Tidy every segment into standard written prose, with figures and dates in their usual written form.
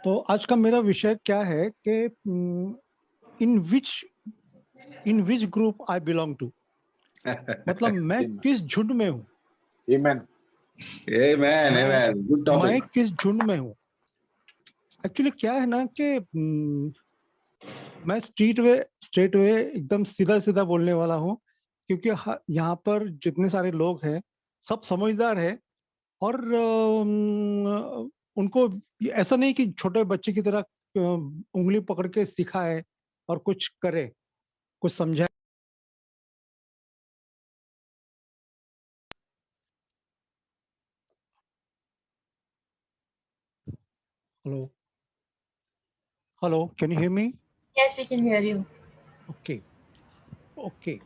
तो आज का मेरा विषय क्या है कि in which in which group I belong to. मतलब मैं Amen. किस झुंड में हूँ। Amen. Amen, मैं amen. Good मैं topic. किस झुंड में हूँ। एक्चुअली क्या है ना कि मैं स्ट्रेट वे एकदम सीधा सीधा बोलने वाला हूँ, क्योंकि यहाँ पर जितने सारे लोग हैं सब समझदार है। और उनको ऐसा नहीं कि छोटे बच्चे की तरह उंगली पकड़ के सिखाए और कुछ करे, कुछ समझाए। Hello hello, can you hear me? Yes, we can hear you. Okay okay.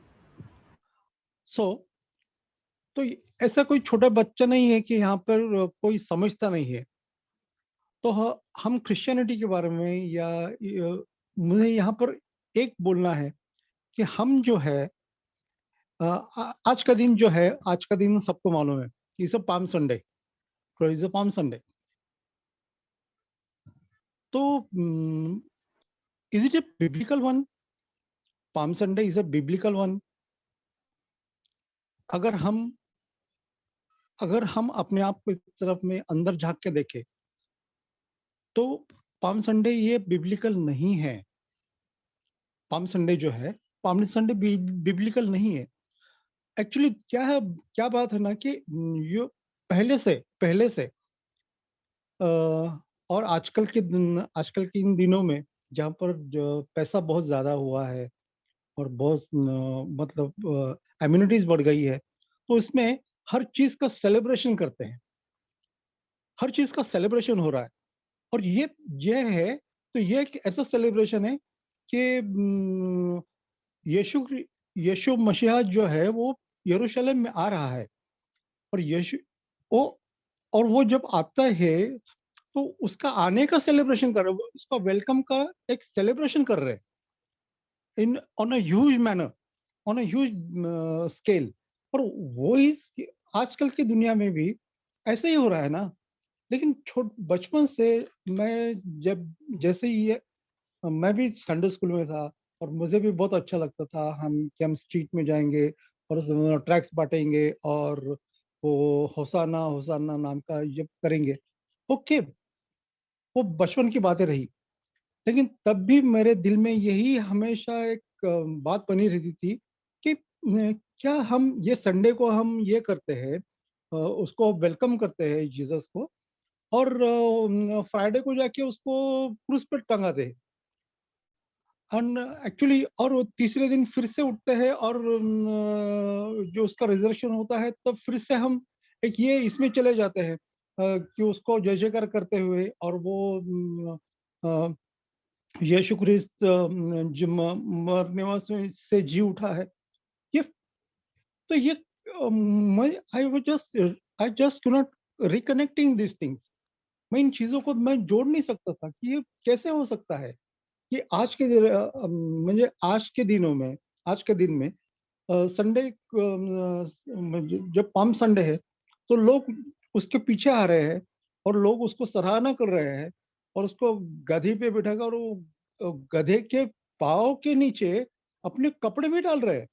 So तो ऐसा कोई छोटा बच्चा नहीं है कि यहाँ पर कोई समझता नहीं है। तो हम क्रिश्चियनिटी के बारे में या मुझे यहाँ पर एक बोलना है कि हम जो है आज का दिन जो है, आज का दिन सबको मालूम है, is a Palm Sunday. Is a Palm Sunday. तो is it a biblical one? Palm Sunday is a biblical one? अगर हम अपने आप को इस तरफ में अंदर झांक के देखें तो पाम संडे ये बिब्लिकल नहीं है। पाम संडे जो है, पाम संडे बिब्लिकल नहीं है। एक्चुअली क्या है, क्या बात है ना कि ये पहले से और आजकल के इन दिनों में जहाँ पर जो पैसा बहुत ज्यादा हुआ है और बहुत मतलब एम्यूनिटीज बढ़ गई है, तो इसमें हर चीज का सेलिब्रेशन करते हैं। हर चीज का सेलिब्रेशन हो रहा है। और ये है, तो ये एक ऐसा सेलिब्रेशन है कि यीशु यीशु मसीहा जो है वो यरूशलेम में आ रहा है। और यीशु वो और वो जब आता है तो उसका आने का सेलिब्रेशन कर रहे हैं, उसका वेलकम का एक सेलिब्रेशन कर रहे हैं in on a huge manner, on a huge scale. और वो इस आजकल की दुनिया में भी ऐसे ही हो रहा है ना। लेकिन छोट बचपन से मैं जब जैसे ही मैं भी संडे स्कूल में था और मुझे भी बहुत अच्छा लगता था हम स्ट्रीट में जाएंगे और ट्रैक्स बांटेंगे और वो होसाना होसाना नाम का ये करेंगे। ओके, वो बचपन की बातें रही। लेकिन तब भी मेरे दिल में यही हमेशा एक बात बनी रहती थी कि क्या हम ये संडे को हम ये करते हैं, उसको वेलकम करते हैं जीसस को, और फ्राइडे को जाके उसको क्रूस पे टंगाते हैं। एक्चुअली और वो तीसरे दिन फिर से उठते हैं और जो उसका रिजर्वेशन होता है तब फिर से हम एक ये इसमें चले जाते हैं कि उसको जय जयकार करते हुए। और वो यीशु क्रिस्त जो मरने वालों से जी उठा है। ये तो ये मैं I just can not reconnecting this things. मैं इन चीजों को मैं जोड़ नहीं सकता था कि ये कैसे हो सकता है कि आज के मुझे आज के दिनों में, आज के दिन में संडे जब पाम संडे है तो लोग उसके पीछे आ रहे हैं और लोग उसको सराहना कर रहे हैं और उसको गधे पे बिठाकर और वो गधे के पाँव के नीचे अपने कपड़े भी डाल रहे हैं।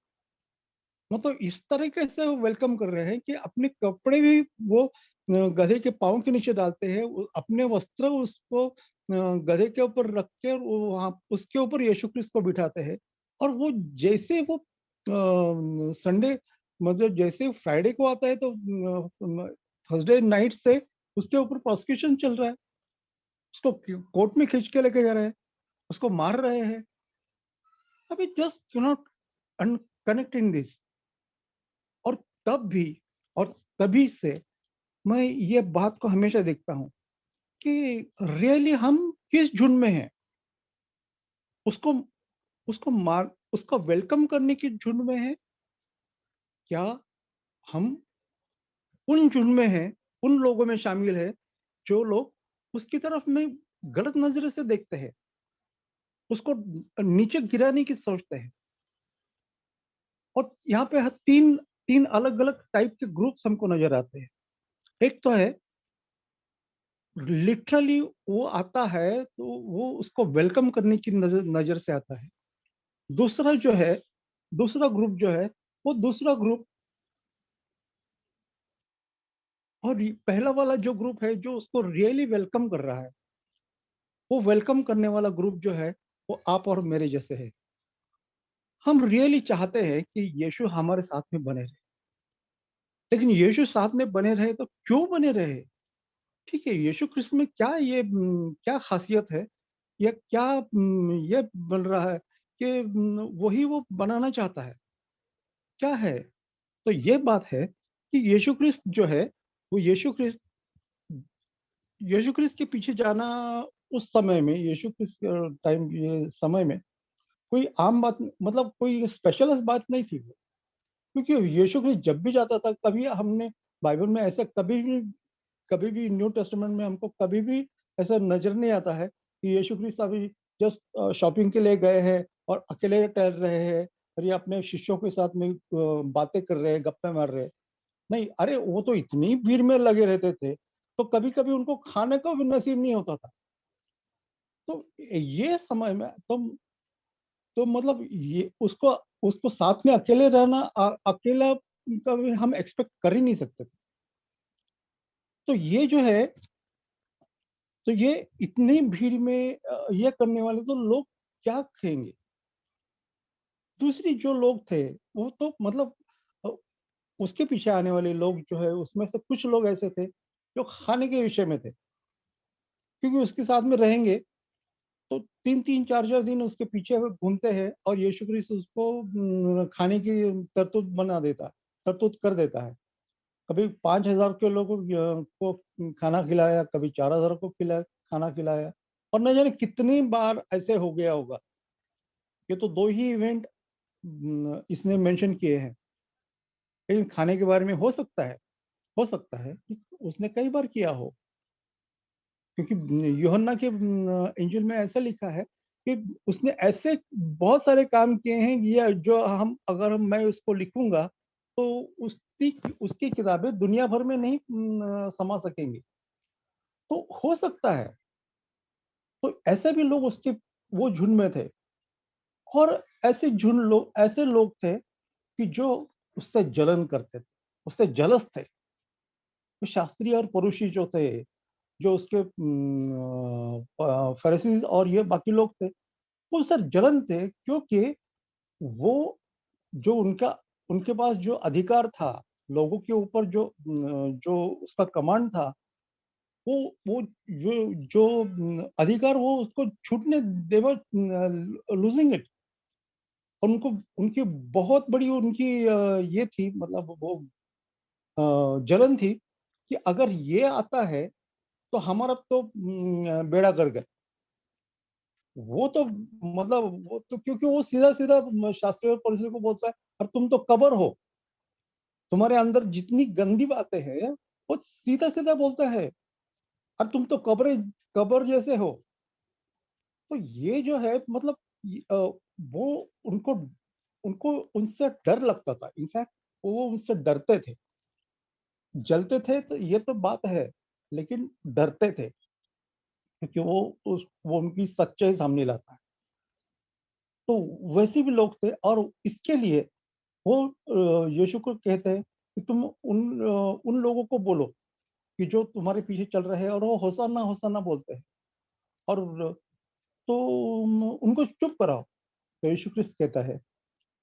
मतलब इस तरीके से वो वेलकम कर रहे हैं कि अपने कपड़े भी वो गधे के पाँव के नीचे डालते हैं, अपने वस्त्र उसको गधे के ऊपर रख के वो वहाँ उसके ऊपर यीशु क्रिस्त को बिठाते हैं। और वो जैसे वो संडे मतलब जैसे फ्राइडे को आता है तो थर्सडे नाइट से उसके ऊपर प्रोसिक्यूशन चल रहा है। उसको कोर्ट में खींच के लेके जा रहे हैं, उसको मार रहे हैं। अभी just you not connecting this. और तब भी और तभी से मैं ये बात को हमेशा देखता हूँ कि रियली हम किस झुंड में हैं। उसको उसको वेलकम करने की झुंड में है, क्या हम उन झुंड में हैं, उन लोगों में शामिल है जो लोग उसकी तरफ में गलत नजर से देखते हैं, उसको नीचे गिराने की सोचते हैं। और यहाँ पे तीन तीन अलग अलग टाइप के ग्रुप्स हमको नजर आते हैं। एक तो है लिटरली वो आता है तो वो उसको वेलकम करने की नज़र नज़र से आता है। दूसरा जो है दूसरा ग्रुप जो है, वो दूसरा ग्रुप, और पहला वाला जो ग्रुप है जो उसको रियली वेलकम कर रहा है, वो वेलकम करने वाला ग्रुप जो है, वो आप और मेरे जैसे है। हम रियली चाहते हैं कि यीशु हमारे साथ में बने रहे। लेकिन यीशु साथ में बने रहे तो क्यों बने रहे? ठीक है, यीशु क्रिस्त में क्या ये क्या ख़ासियत है? या क्या ये बन रहा है कि वही वो बनाना चाहता है? क्या है? तो ये बात है कि यीशु क्रिस्त जो है, वो यीशु क्रिस्त के पीछे जाना उस समय में, यीशु क्रिस्त टाइम ये समय में कोई आम बात, मतलब कोई स्पेशल बात नहीं थी वो। क्योंकि यीशु क्रिस्त जब भी जाता था, कभी हमने बाइबल में ऐसा कभी भी न्यू टेस्टामेंट में हमको कभी भी ऐसा नज़र नहीं आता है कि यीशु क्रिस्त अभी जस्ट शॉपिंग के लिए गए हैं और अकेले टहल रहे हैं और ये अपने शिष्यों के साथ में बातें कर रहे हैं, गप्पे मार रहे हैं। नहीं, अरे वो तो इतनी भीड़ में लगे रहते थे, तो कभी-कभी उनको खाने को भी नसीब नहीं होता था। तो ये समय में तो मतलब ये उसको उसको साथ में अकेले रहना, अकेला कभी हम एक्सपेक्ट कर ही नहीं सकते थे। तो ये जो है, तो ये इतनी भीड़ में ये करने वाले तो लोग क्या कहेंगे? दूसरी जो लोग थे, वो तो मतलब अ, उसके पीछे आने वाले लोग जो है, उसमें से कुछ लोग ऐसे थे, जो खाने के विषय में थे। क्योंकि उसके साथ में रहेंगे, तो 3-3 4-4 दिन उसके पीछे वो घूमते हैं और यीशु क्रिस्त उसको खाने की तरतूत बना देता है, तरतूत कर देता है। कभी 5,000 के लोगों को खाना खिलाया, कभी 4,000 को खाना खिलाया, और न जाने कितनी बार ऐसे हो गया होगा। ये तो 2 ही इवेंट इसने मेंशन किए हैं। लेकिन खाने के बारे में हो सकता है कि उसने कई बार किया हो। क्योंकि यूहन्ना के इंजील में ऐसा लिखा है कि उसने ऐसे बहुत सारे काम किए हैं, ये जो हम अगर मैं उसको लिखूँगा, तो उसकी उसकी किताबें दुनिया भर में नहीं समा सकेंगी। तो हो सकता है, तो ऐसे भी लोग उसके वो झुंड में थे, और ऐसे लोग थे कि जो उससे जलन करते थे, उससे जेलस थे। तो शास्त्री और फरीसी जो थे, जो उसके फरीसीज और ये बाकी लोग थे, वो उससे जलन थे, क्योंकि वो जो उनके पास जो अधिकार था, लोगों के ऊपर जो उसका कमांड था, वो वो जो जो अधिकार वो उसको छूटने, दे वर लूजिंग इट। उनको उनकी बहुत बड़ी उनकी ये थी, मतलब वो जलन थी कि अगर ये आता है तो हमारा तो बेड़ा गर्क है। वो तो मतलब वो तो, क्योंकि वो सीधा-सीधा शास्त्री और फरीसियों को बोलता है, और तुम तो कब्र हो, तुम्हारे अंदर जितनी गंदी बातें हैं, वो सीधा-सीधा बोलता है, और तुम तो कब्र जैसे हो। तो ये जो है, मतलब वो उनको उनको उनसे डर लगता था। इनफैक्ट वो उनसे डरते थे। जलते थे तो ये तो बात है, लेकिन डरते थे, क्योंकि वो उनकी सच्चाई सामने लाता है। तो वैसे भी लोग थे, और इसके लिए वो यीशु को कहते हैं कि तुम उन लोगों को बोलो कि जो तुम्हारे पीछे चल रहे हैं, और वो होशाना होशाना बोलते हैं, और उनको चुप कराओ। तो यीशु क्रिस्त कहता है,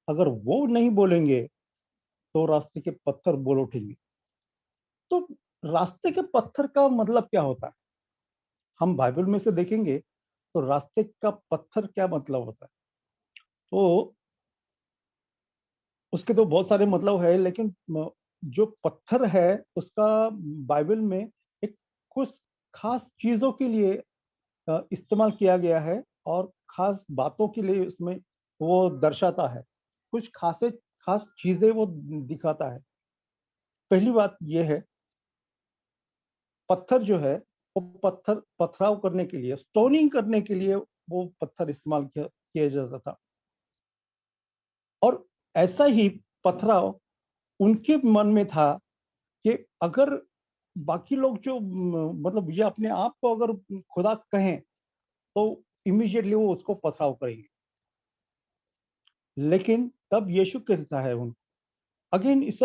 अगर वो नहीं बोलेंगे तो रास्ते के पत्थर बोल उठेंगे। तो रास्ते के पत्थर का मतलब क्या होता है? हम बाइबल में से देखेंगे तो रास्ते का पत्थर क्या मतलब होता है? तो उसके तो बहुत सारे मतलब है, लेकिन जो पत्थर है उसका बाइबल में एक कुछ खास चीज़ों के लिए इस्तेमाल किया गया है, और खास बातों के लिए उसमें वो दर्शाता है। कुछ खास चीज़ें वो दिखाता है। पहली बात ये है, पत्थर जो है, वो पथराव करने के लिए, स्टोनिंग करने के लिए वो पत्थर इस्तेमाल किया जाता था। और ऐसा ही पथराव उनके मन में था कि अगर बाकी लोग जो मतलब ये अपने आप को अगर खुदा कहें तो इमीडिएटली वो उसको पथराव करेंगे, लेकिन तब यीशु कहता है उनको, again it's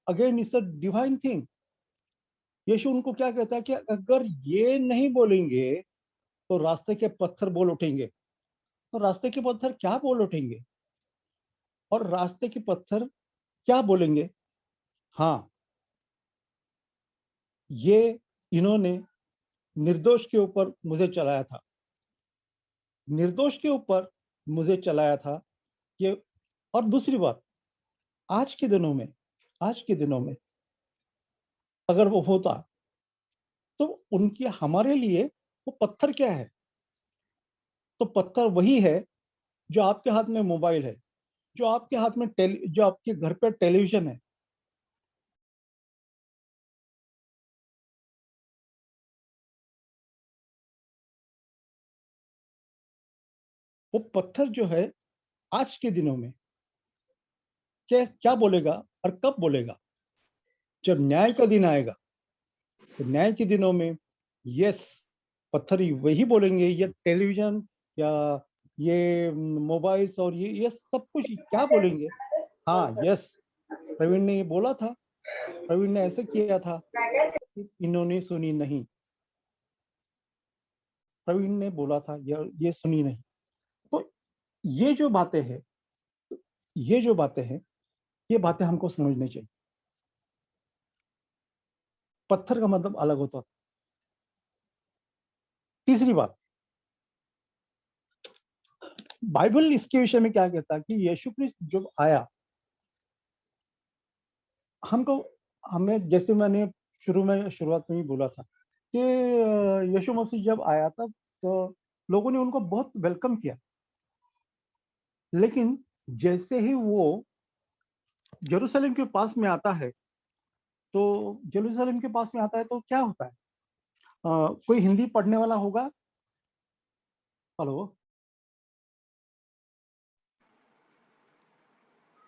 again it's a divine thing. यीशु उनको क्या कहता है कि अगर ये नहीं बोलेंगे तो रास्ते के पत्थर बोल उठेंगे। तो रास्ते के पत्थर क्या बोल उठेंगे, और रास्ते के पत्थर क्या बोलेंगे? हाँ, ये इन्होंने निर्दोष के ऊपर मुझे चलाया था, निर्दोष के ऊपर मुझे चलाया था ये। और दूसरी बात, आज के दिनों में, आज के दिनों में अगर वो होता तो उनकी हमारे लिए वो पत्थर क्या है? तो पत्थर वही है जो आपके हाथ में मोबाइल है, जो आपके हाथ में जो आपके घर पे टेलीविजन है। वो पत्थर जो है आज के दिनों में क्या क्या बोलेगा और कब बोलेगा? जब न्याय का दिन आएगा, तो न्याय के दिनों में यस, पत्थर ही वही बोलेंगे, ये टेलीविजन या ये मोबाइल्स और ये सब कुछ क्या बोलेंगे? हाँ यस, प्रवीण ने ये बोला था, प्रवीण ने ऐसे किया था, इन्होंने सुनी नहीं। प्रवीण ने बोला था, ये सुनी नहीं। तो ये जो बातें हैं, ये जो बातें हैं, ये बातें हमको समझनी चाहिए। पत्थर का मतलब अलग होता है। तीसरी बात, बाइबल इसके विषय में क्या कहता है कि यीशु क्रिस्त जब आया, हमको हमें जैसे मैंने शुरुआत में ही बोला था कि यीशु मसीह जब आया था तो लोगों ने उनको बहुत वेलकम किया, लेकिन जैसे ही वो यरूशलेम के पास में आता है, तो यरूशलेम के पास में आता है तो क्या होता है? कोई हिंदी पढ़ने वाला होगा? हेलो,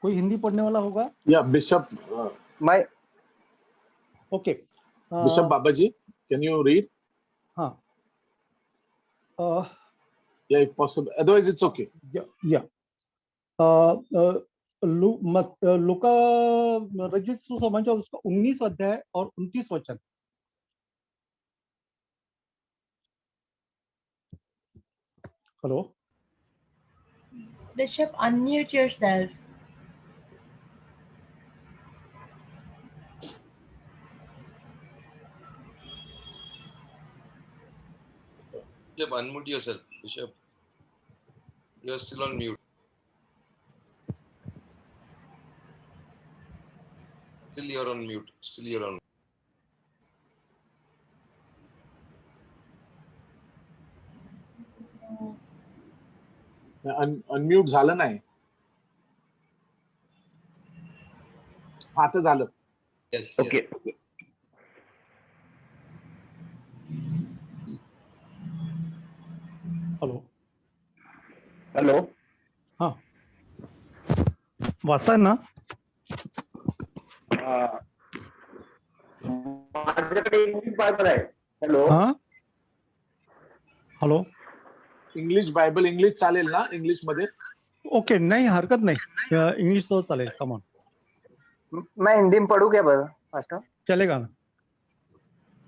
कोई हिंदी पढ़ने वाला होगा? या बिशप मैं okay, bishop Babaji, can you read? हाँ, या if possible, otherwise it's okay. या लूका रचित सुसमाचार उसका 19 अध्याय और 29 वचन। Hello, Bishop, unmute yourself. Bishop, unmute yourself. Bishop, you are still on mute. Still you're on mute. Still you're on. Unmute झालं नाही. आता झालं. Yes. Okay Yes. Hello, hello हाँ, वाचताय ना? माझ्याकडे इंग्लिश बायबल आहे. हेलो हाँ, हेलो, इंग्लिश बायबल, इंग्लिश चालेल ना? इंग्लिश मध्ये ओके, नहीं हरकत नहीं, इंग्लिश तो चलेगा, कम ऑन, मैं हिंदी में पढ़ूं क्या पास्टर? चलेगा ना?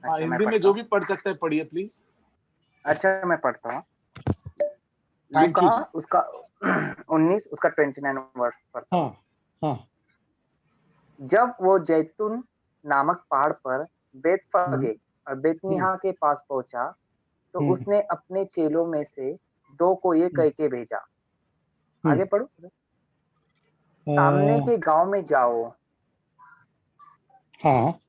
अच्छा, मैं हिंदी में पढ़ता जो हूं। भी पढ़ सकता है पढ़िए प्लीज. अच्छा मैं पढ़ता हूँ। Thank you, लूका जी. उसका 19 उसका 29 वर्स पढ़ता हूँ। हाँ, हाँ, जब वो जैतून नामक पहाड़ पर बेतफगे और बेतनिहा के पास पहुंचा, तो उसने अपने चेलों में से 2 को ये कह के भेजा। आगे पढ़ो। सामने के गांव में जाओ। हाँ,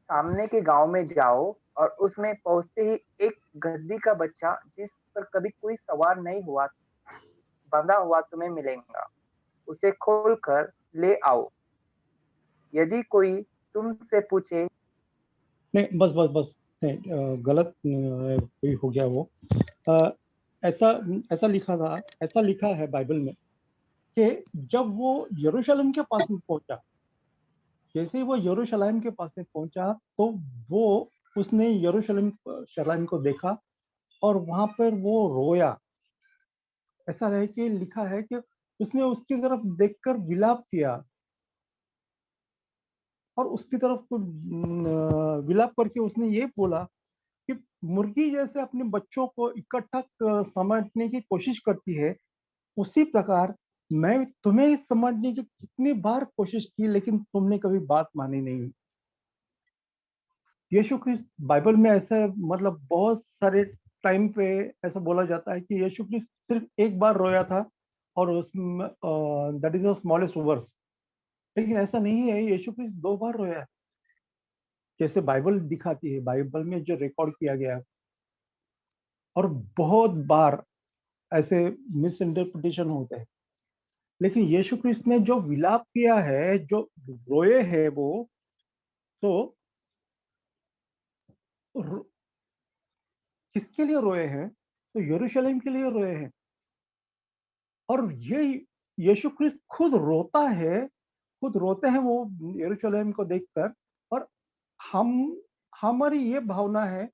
सामने के गांव में जाओ और उसमें पहुंचते ही एक गद्दी का बच्चा जिस पर कभी कोई सवार नहीं हुआ बंधा हुआ तुम्हें मिलेगा, उसे खोलकर ले आओ। यदि कोई तुमसे पूछे, नहीं, बस बस बस, नहीं, गलत कोई हो गया वो। ऐसा ऐसा लिखा था, ऐसा लिखा है बाइबल में कि जब वो यरूशलेम के पास में पहुंचा, जैसे ही वो यरूशलेम के पास में पहुंचा तो वो उसने यरूशलेम को देखा और वहां पर वो रोया। ऐसा है कि लिखा है कि उसने उसकी तरफ देखकर विलाप किया और उसकी तरफ विलाप करके उसने ये बोला कि मुर्गी जैसे अपने बच्चों को इकट्ठा समेटने की कोशिश करती है, उसी प्रकार मैं तुम्हें समझने की कितनी बार कोशिश की लेकिन तुमने कभी बात मानी नहीं। यीशु क्रिस्त बाइबल में ऐसा मतलब बहुत सारे टाइम पे ऐसा बोला जाता है कि यीशु क्रिस्त सिर्फ एक बार रोया था और उसमें that is the smallest verse. लेकिन ऐसा नहीं है, यीशु क्रिस्त 2 बार रोया है जैसे बाइबल दिखाती है, बाइबल में जो रिकॉर्ड किया गया है। और बहुत बार ऐसे मिस इंटरप्रिटेशन होते हैं, लेकिन यीशु क्रिस्त ने जो विलाप किया है, जो रोए है वो, तो रो- किसके लिए रोए हैं? तो यरूशलेम के लिए रोए हैं। और ये यीशु क्रिस्त खुद रोता है, खुद रोते हैं वो यरूशलेम को देखकर। और हम हमारी ये भावना है,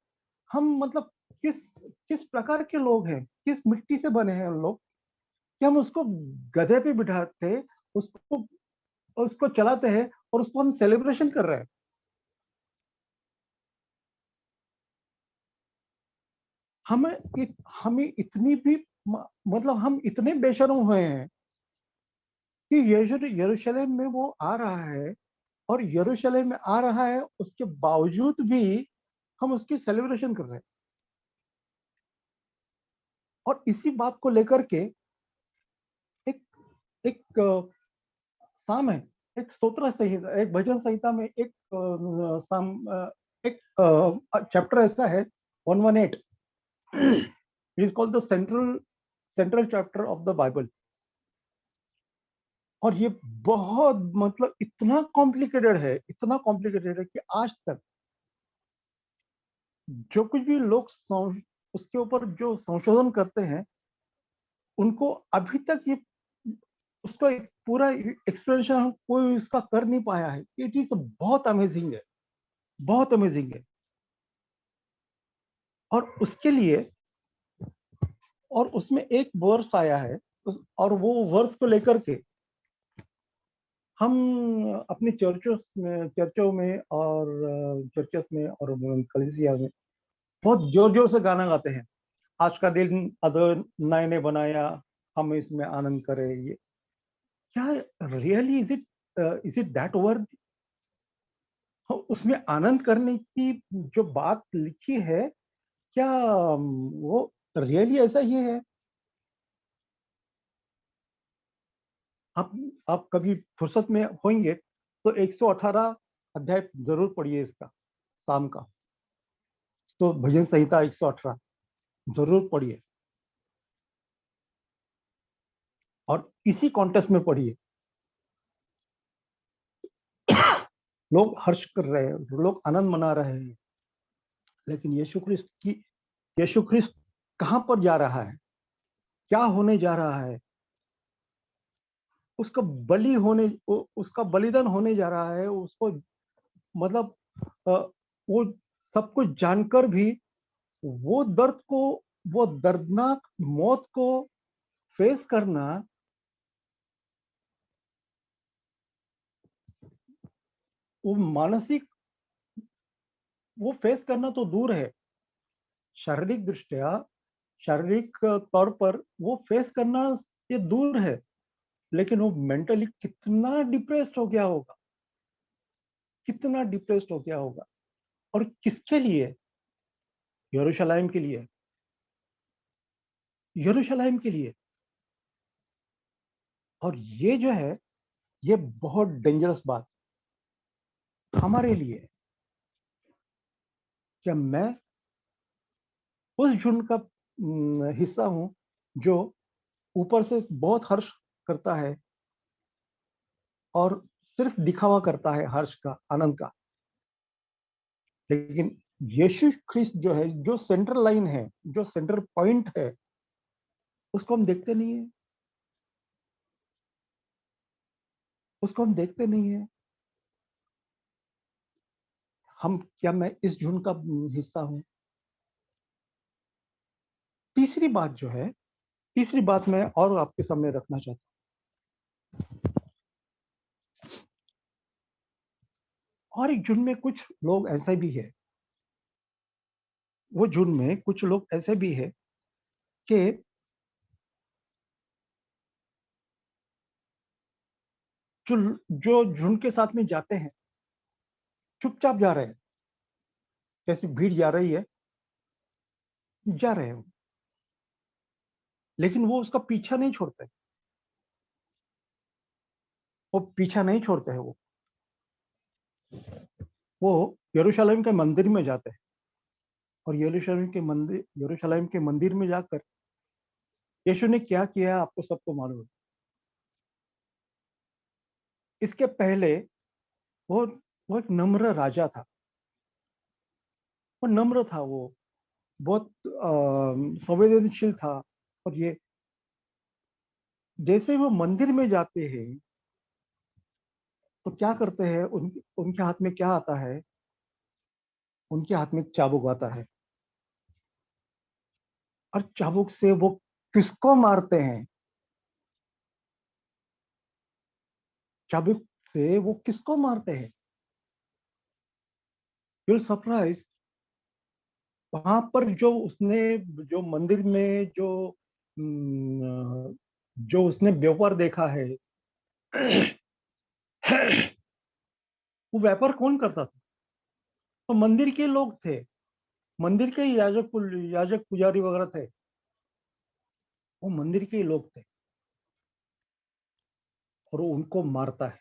हम मतलब किस किस प्रकार के लोग हैं, किस मिट्टी से बने हैं उन लोग कि हम उसको गधे पे बिठाते, उसको उसको चलाते हैं और उसको हम सेलिब्रेशन कर रहे हैं। हमें हमें इतनी भी मतलब हम इतने बेशर्म हुए हैं कि यरूशलेम में वो आ रहा है और यरूशलेम में आ रहा है उसके बावजूद भी हम उसकी सेलिब्रेशन कर रहे हैं। और इसी बात को लेकर के एक एक साम है, एक स्तोत्र संहिता, एक भजन संहिता में एक साम एक चैप्टर ऐसा है 118। It is called the central chapter of the Bible. और ये बहुत मतलब इतना कॉम्प्लिकेटेड है, इतना कॉम्प्लिकेटेड है कि आज तक जो कुछ भी लोग उसके ऊपर जो संशोधन करते हैं, उनको अभी तक ये उसका एक पूरा एक्सप्लेनेशन कोई इसका कर नहीं पाया है। इट इज बहुत अमेजिंग है, बहुत अमेजिंग है। और उसके लिए और उसमें एक वर्स आया है और वो वर्स को लेकर के हम अपने चर्चों में और चर्चेस में और कलीसिया में बहुत जोर जोर से गाना गाते हैं। आज का दिन अदोनाई ने बनाया, हम इसमें आनंद करें। ये क्या really is it that word? उसमें आनंद करने की जो बात लिखी है, क्या वो रियली ऐसा ही है? आप आप कभी फुर्सत में होंगे तो 118 अध्याय जरूर पढ़िए इसका, शाम का। तो भजन संहिता 118 जरूर पढ़िए और इसी कॉन्टेस्ट में पढ़िए। लोग हर्ष कर रहे हैं, लोग आनंद मना रहे हैं, लेकिन यीशु क्रिस्त कहां पर जा रहा है, क्या होने जा रहा है? उसका उसका बलिदान होने जा रहा है। उसको मतलब वो सब कुछ जानकर भी वो दर्द को, वो दर्दनाक मौत को फेस करना, वो मानसिक वो फेस करना तो दूर है, शारीरिक दृष्टया, शारीरिक तौर पर वो फेस करना ये दूर है, लेकिन वो मेंटली कितना डिप्रेस्ड हो गया होगा, कितना डिप्रेस्ड हो गया होगा। और किसके लिए? यरूशलेम के लिए, यरूशलेम के लिए। और ये जो है, ये बहुत डेंजरस बात हमारे लिए है। क्या मैं उस झुंड का हिस्सा हूं जो ऊपर से बहुत हर्ष करता है और सिर्फ दिखावा करता है हर्ष का, आनंद का? लेकिन यीशु ख्रिस्त जो है, जो सेंट्रल लाइन है, जो सेंटर पॉइंट है, उसको हम देखते नहीं है, उसको हम देखते नहीं है। क्या मैं इस झुंड का हिस्सा हूं? तीसरी बात जो है, तीसरी बात मैं और आपके सामने रखना चाहता हूं। और एक झुंड में कुछ लोग ऐसे भी है, वो झुंड में कुछ लोग ऐसे भी है कि जो जो झुंड के साथ में जाते हैं, चुपचाप जा रहे हैं, जैसे भीड़ जा रही है, जा रहे हैं, लेकिन वो उसका पीछा नहीं छोड़ते, वो पीछा नहीं छोड़ते हैं। वो यरूशलेम के मंदिर में जाते हैं, और यरूशलेम के मंदिर में जाकर यीशु ने क्या किया आपको सबको मालूम है। इसके पहले वो वो एक नम्र राजा था, वो नम्र था, वो बहुत संवेदनशील था। और ये जैसे वो मंदिर में जाते हैं तो क्या करते हैं, उनके हाथ में क्या आता है? उनके हाथ में चाबुक आता है, और चाबुक से वो किसको मारते हैं? चाबुक से वो किसको मारते हैं? You surprise. वहां पर जो उसने, जो मंदिर में जो उसने व्यापार देखा है, वो व्यापार कौन करता था? तो मंदिर के लोग थे, मंदिर के ही याजक पुजारी वगैरह थे, वो मंदिर के ही लोग थे, और वो उनको मारता है।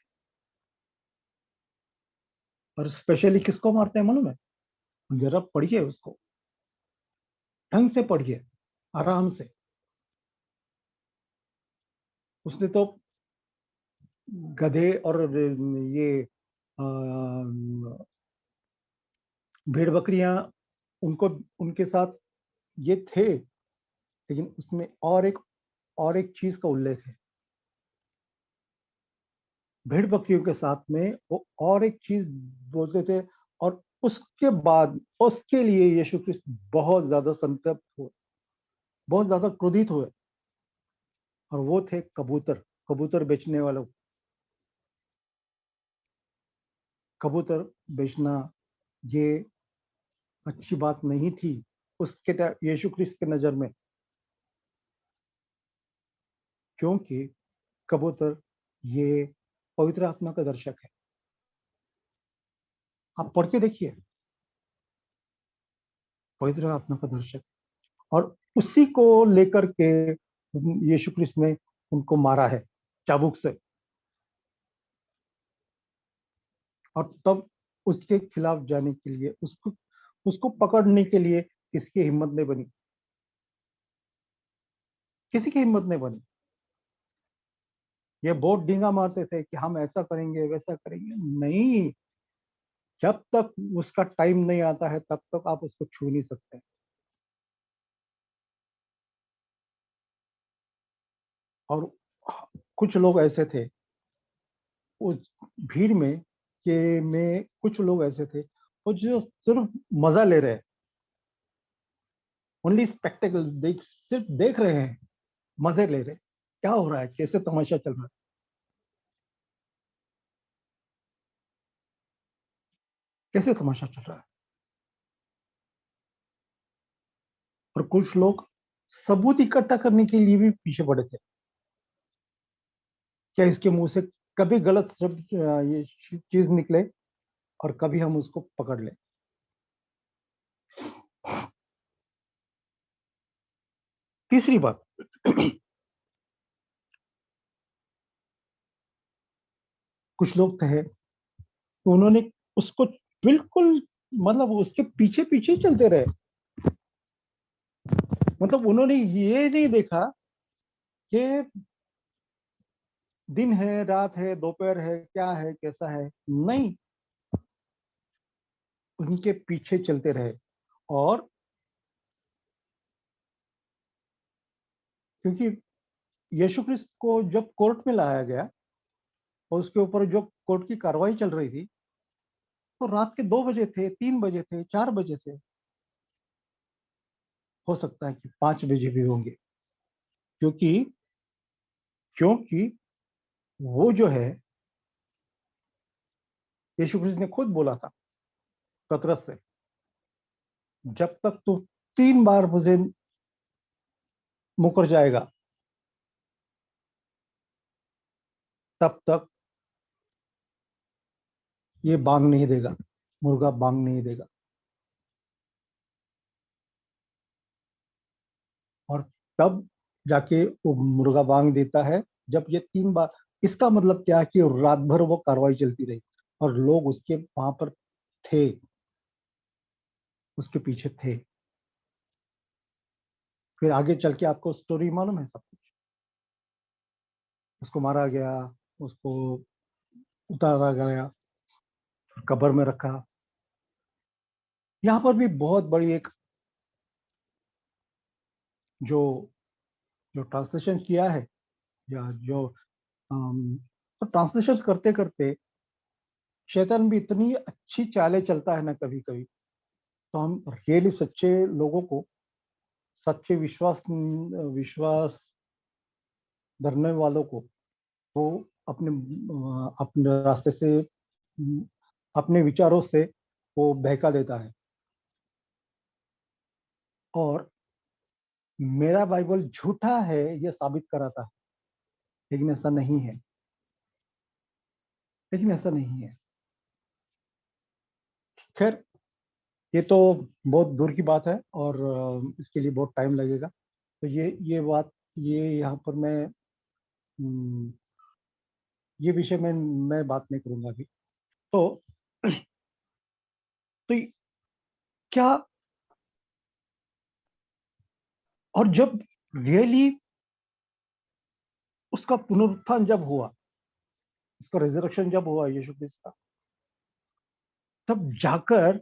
और स्पेशली किसको मारते हैं मालूम है? जरा पढ़िए उसको, ढंग से पढ़िए, आराम से। उसने तो गधे और ये भेड़ बकरियां, उनको, उनके साथ ये थे, लेकिन उसमें और एक चीज का उल्लेख है। भेड़ बकरियों के साथ में वो और एक चीज बोलते थे, और उसके बाद उसके लिए यीशु क्रिस्त बहुत ज्यादा संतप्त हुए, बहुत ज्यादा क्रोधित हुए, और वो थे कबूतर, कबूतर बेचने वालों। कबूतर बेचना ये अच्छी बात नहीं थी यीशु क्रिस्त के नजर में, क्योंकि कबूतर ये पवित्र आत्मा का दर्शक है। आप पढ़ के देखिए, पवित्र आत्मा का दर्शक, और उसी को लेकर के यीशु क्रिस्त ने उनको मारा है चाबुक से। और तब उसके खिलाफ जाने के लिए, उसको उसको पकड़ने के लिए किसी की हिम्मत नहीं बनी, किसी की हिम्मत नहीं बनी। ये बहुत डींगा मारते थे कि हम ऐसा करेंगे वैसा करेंगे, नहीं। जब तक उसका टाइम नहीं आता है तब तक आप उसको छू नहीं सकते। और कुछ लोग ऐसे थे उस भीड़ में, कि में कुछ लोग ऐसे थे वो जो सिर्फ मजा ले रहे हैं, ओनली स्पेक्टेकल सिर्फ देख रहे हैं, मजे ले रहे हैं, क्या हो रहा है, कैसे तमाशा चल रहा है, कैसे तमाशा चल रहा है। और कुछ लोग सबूत इकट्ठा करने के लिए भी पीछे पड़े थे, क्या इसके मुंह से कभी गलत शब्द, ये चीज निकले, और कभी हम उसको पकड़ लें। तीसरी बात, कुछ लोग थे तो उन्होंने उसको बिल्कुल, मतलब उसके पीछे पीछे चलते रहे। मतलब उन्होंने ये नहीं देखा कि दिन है, रात है, दोपहर है, क्या है, कैसा है, नहीं, उनके पीछे चलते रहे। और क्योंकि यीशु क्रिस्त को जब कोर्ट में लाया गया और उसके ऊपर जो कोर्ट की कार्रवाई चल रही थी, तो रात के 2 बजे थे, 3 बजे थे, 4 बजे थे, हो सकता है कि 5 बजे भी होंगे, क्योंकि क्योंकि वो जो है, यीशु ख्रिस्त ने खुद बोला था पतरस से, जब तक तू 3 बार मुझे मुकर जाएगा, तब तक ये बांग नहीं देगा, मुर्गा बांग नहीं देगा। और तब जाके वो मुर्गा बांग देता है, जब ये 3 बार। इसका मतलब क्या है कि रात भर वो कार्रवाई चलती रही और लोग उसके वहां पर थे, उसके पीछे थे। फिर आगे चल के आपको स्टोरी मालूम है सब कुछ। उसको मारा गया, उसको उतारा गया, कब्र में रखा। यहाँ पर भी बहुत बड़ी एक जो जो ट्रांसलेशन किया है, या जो तो ट्रांसलेशन करते करते शैतान भी इतनी अच्छी चालें चलता है ना कभी कभी, तो हम रियली सच्चे लोगों को, सच्चे विश्वास धरने वालों को वो अपने रास्ते से, अपने विचारों से वो बहका देता है। और मेरा बाइबल झूठा है ये साबित कराता है, लेकिन ऐसा नहीं है, लेकिन ऐसा नहीं है। खैर, ये तो बहुत दूर की बात है और इसके लिए बहुत टाइम लगेगा। तो ये बात, ये यहाँ पर मैं ये विषय में मैं बात नहीं करूंगा अभी। तो तो क्या, और जब रियली उसका पुनरुत्थान जब हुआ, उसका रिजरेक्शन जब हुआ यीशु क्रिस्त का, तब जाकर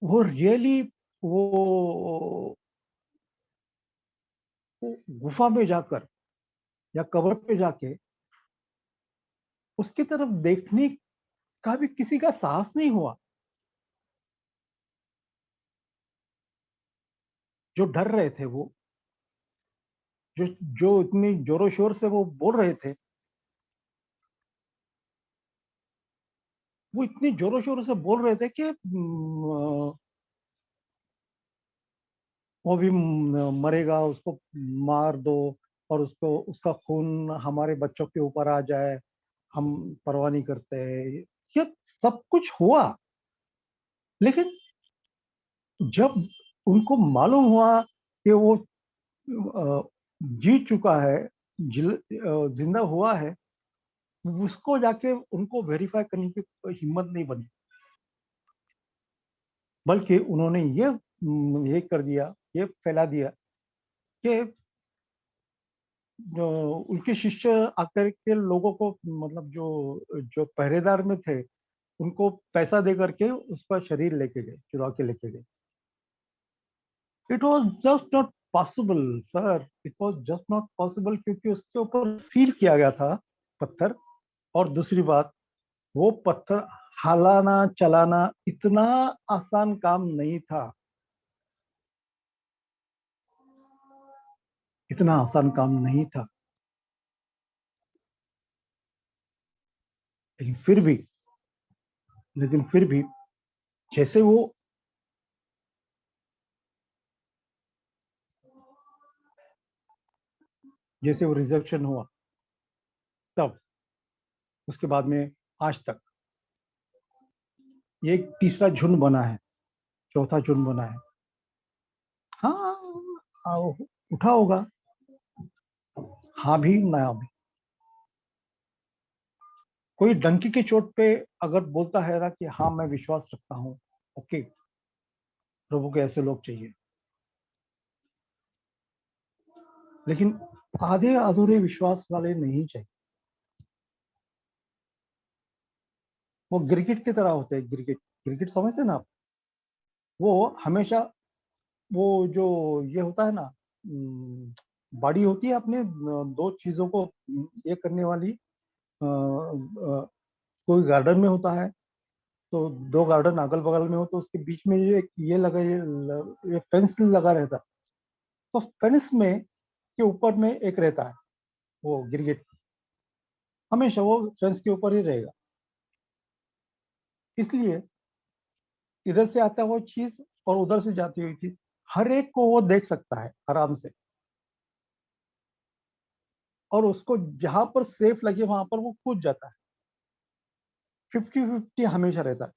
वो रियली वो, वो गुफा में जाकर या कब्र पे जाके उसकी तरफ देखने का भी किसी का साहस नहीं हुआ। जो डर रहे थे वो, जो जो इतनी जोरों शोर से वो बोल रहे थे, वो इतनी जोरों शोरों से बोल रहे थे कि वो भी मरेगा, उसको मार दो, और उसको, उसका खून हमारे बच्चों के ऊपर आ जाए, हम परवाह नहीं करते। ये सब कुछ हुआ, लेकिन जब उनको मालूम हुआ कि वो जीत चुका है, जिंदा हुआ है, उसको जाके उनको वेरीफाई करने की कोई हिम्मत नहीं बनी, बल्कि उन्होंने ये कर दिया, ये फैला दिया कि जो उनके शिष्य आकर के लोगों को, मतलब जो जो पहरेदार में थे, उनको पैसा दे करके उसका शरीर लेके गए, चुरा के लेके गए। It was just not possible sir, it was just not possible, क्योंकि उसके ऊपर सील किया गया था पत्थर। और दूसरी बात, वो पत्थर हिलाना चलाना इतना आसान काम नहीं था, इतना आसान काम नहीं था। लेकिन फिर भी, लेकिन फिर भी जैसे वो, जैसे वो रिजर्वेशन हुआ, तब उसके बाद में आज तक ये एक तीसरा झुंड बना है, चौथा झुंड बना है। हाँ, उठा होगा, हाँ भी ना भी। कोई डंकी की चोट पे अगर बोलता है ना कि हाँ मैं विश्वास रखता हूँ, ओके, प्रभु के ऐसे लोग चाहिए। लेकिन आधे अधूरे विश्वास वाले नहीं चाहिए। वो गिरगिट की तरह होते हैं, गिरगिट, गिरगिट समझते ना आप? वो हमेशा, वो जो ये होता है ना, बॉडी होती है अपने दो चीजों को ये करने वाली, कोई गार्डन में होता है, तो दो गार्डन अगल बगल में हो तो उसके बीच में ये लगा, ये फेंस लगा रहता, तो फेंस में के ऊपर में एक रहता है वो गिरगिट, हमेशा वो फेंस के ऊपर ही रहेगा। इसलिए इधर से आता वो चीज और उधर से जाती हुई चीज हर एक को वो देख सकता है आराम से, और उसको जहां पर सेफ लगे वहां पर वो कूद जाता है। 50-50 हमेशा रहता है।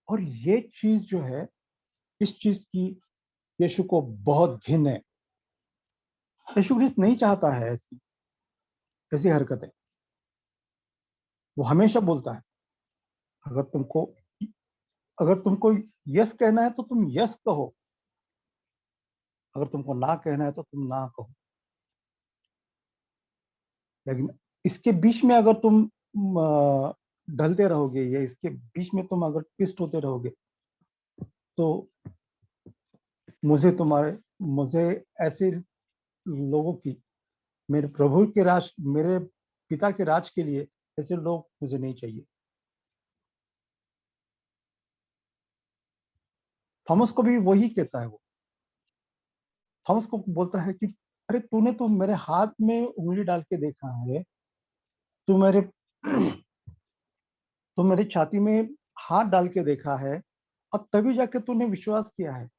और ये चीज जो है, इस चीज की यीशु को बहुत घिन है। यीशु क्रिस्त नहीं चाहता है ऐसी ऐसी हरकतें। वो हमेशा बोलता है, अगर तुमको अगर तुमको यस कहना है तो तुम यस कहो, अगर तुमको ना कहना है तो तुम ना कहो। लेकिन इसके बीच में अगर तुम ढलते रहोगे या इसके बीच में तुम अगर ट्विस्ट होते रहोगे तो मुझे ऐसे लोगों की, मेरे प्रभु के राज, मेरे पिता के राज के लिए ऐसे लोग मुझे नहीं चाहिए। थॉमस को भी वही कहता है। वो थॉमस को बोलता है कि अरे तूने तो मेरे हाथ में उंगली डाल के देखा है, तू मेरे तो मेरी छाती में हाथ डाल के देखा है, और तभी जाके तूने विश्वास किया है।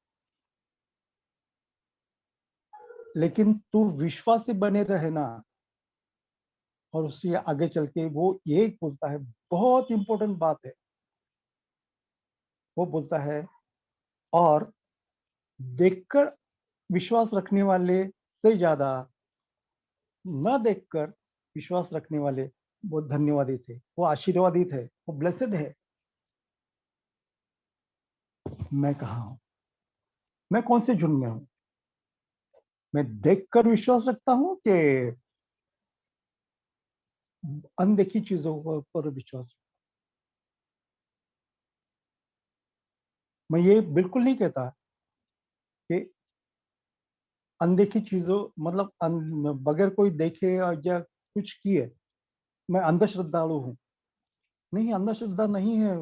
लेकिन तू विश्वास से बने रहे ना। और उससे आगे चल के वो ये बोलता है, बहुत इंपॉर्टेंट बात है। वो बोलता है, और देखकर विश्वास रखने वाले से ज्यादा न देखकर विश्वास रखने वाले वो धन्यवादी थे, वो आशीर्वादित है, वो ब्लेसेड है। मैं कहाँ हूं? मैं कौन से झुंड में हूं? मैं देखकर विश्वास रखता हूं कि अनदेखी चीजों पर विश्वास? मैं ये बिल्कुल नहीं कहता कि अनदेखी चीजों मतलब बगैर कोई देखे और या कुछ किए मैं अंधश्रद्धालु हूं। नहीं, अंधश्रद्धा नहीं है।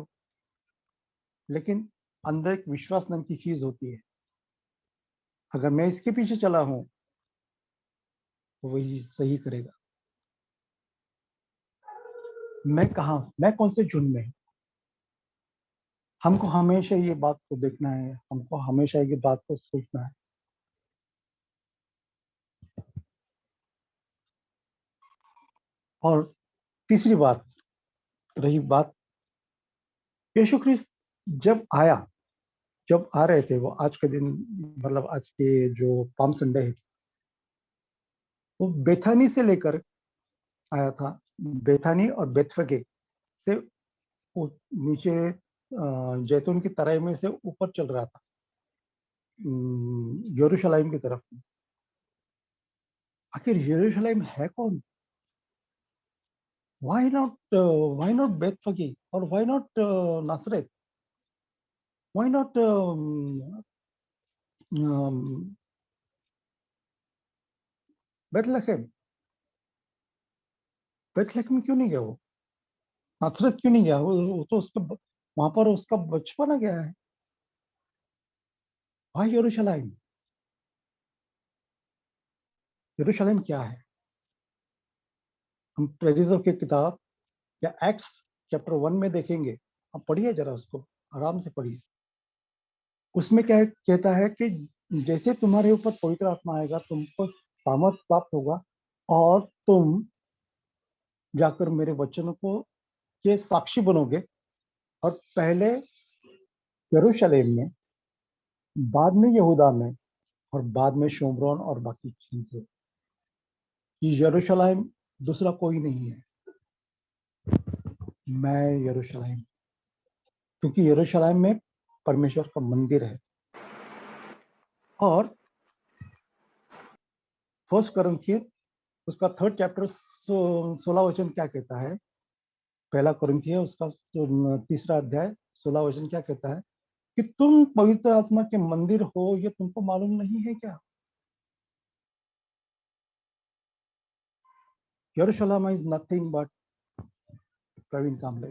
लेकिन अंदर एक विश्वास नाम की चीज होती है। अगर मैं इसके पीछे चला हूं तो वही सही करेगा। मैं कहाँ, मैं कौन से झुंड में हूं? हमको हमेशा ये बात को देखना है, हमको हमेशा ये बात को सोचना है। और तीसरी बात रही बात, यीशु ख्रिस्त जब आया, जब आ रहे थे वो आज के दिन, मतलब आज के जो पाम संडे है, वो बेथानी से लेकर आया था। बेथानी और बेथफगे से वो नीचे जैतून की तराई में से ऊपर चल रहा था यरूशलेम की तरफ। आखिर यरूशलेम है कौन? why not Bethphage, or why not Nazareth? Why not um, Bethlehem? Bethlehem क्यों नहीं गया वो? नासरत क्यों नहीं गया वो तो उसका वहां पर उसका बचपना गया है। भाई यरूशलेम, यरूशलेम क्या है? हम प्रेरितों की किताब या एक्ट्स चैप्टर 1 में देखेंगे। आप पढ़िए जरा, उसको आराम से पढ़िए। उसमें क्या कहता है कि जैसे तुम्हारे ऊपर पवित्र आत्मा आएगा, तुमको सामर्थ प्राप्त होगा, और तुम जाकर मेरे वचनों को के साक्षी बनोगे। और पहले यरूशलेम में, बाद में यहूदा में, और बाद में शोमरोन और बाकी चीजें। ये यरूशलेम दूसरा कोई नहीं है, मैं यरूशलेम। क्योंकि यरूशलेम में परमेश्वर का मंदिर है। और फर्स्ट कोरिन्थियन उसका 3rd चैप्टर 16 वचन क्या कहता है? पहला कोरिन्थियन उसका 3रा अध्याय 16 वचन क्या कहता है? कि तुम पवित्र आत्मा के मंदिर हो, ये तुमको मालूम नहीं है क्या? यरूशलेम is nothing but Praveen Kamle.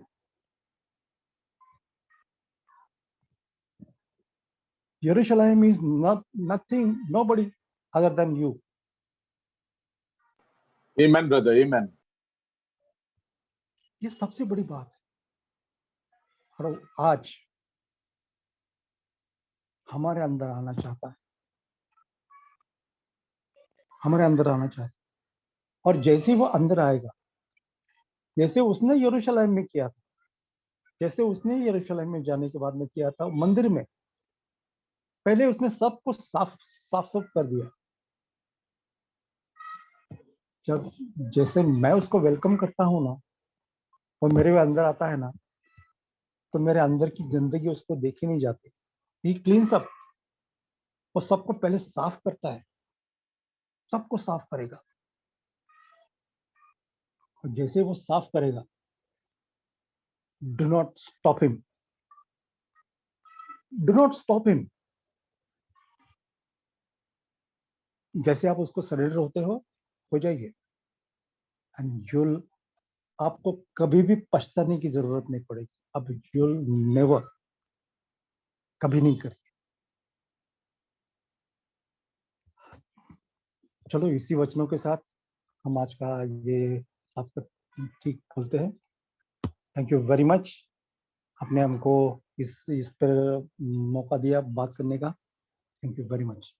Jerusalem is nothing, nobody other than you. Amen, brother. Amen. ये सबसे बड़ी बात है और आज हमारे अंदर आना चाहता है, हमारे अंदर आना चाहता है। और जैसे वो अंदर आएगा, जैसे उसने यरूशलेम में किया था, जैसे उसने यरूशलेम में जाने के बाद में किया था, मंदिर में पहले उसने सब कुछ साफ सुफ कर दिया। जब जैसे मैं उसको वेलकम करता हूँ ना, वो मेरे अंदर आता है ना, तो मेरे अंदर की गंदगी उसको देखी नहीं जाती। ही क्लीन्स अप, वो सबको पहले साफ करता है, सबको साफ करेगा। और जैसे वो साफ करेगा, do not stop him, do not stop him. जैसे आप उसको सरेंडर होते हो जाइए, एंड यूल, आपको कभी भी पछताने की जरूरत नहीं पड़ेगी। अब यूल नेवर, कभी नहीं करिए। चलो इसी वचनों के साथ हम आज का ये आपका ठीक खोलते हैं। थैंक यू वेरी मच, आपने हमको इस पर मौका दिया बात करने का। Thank you very much.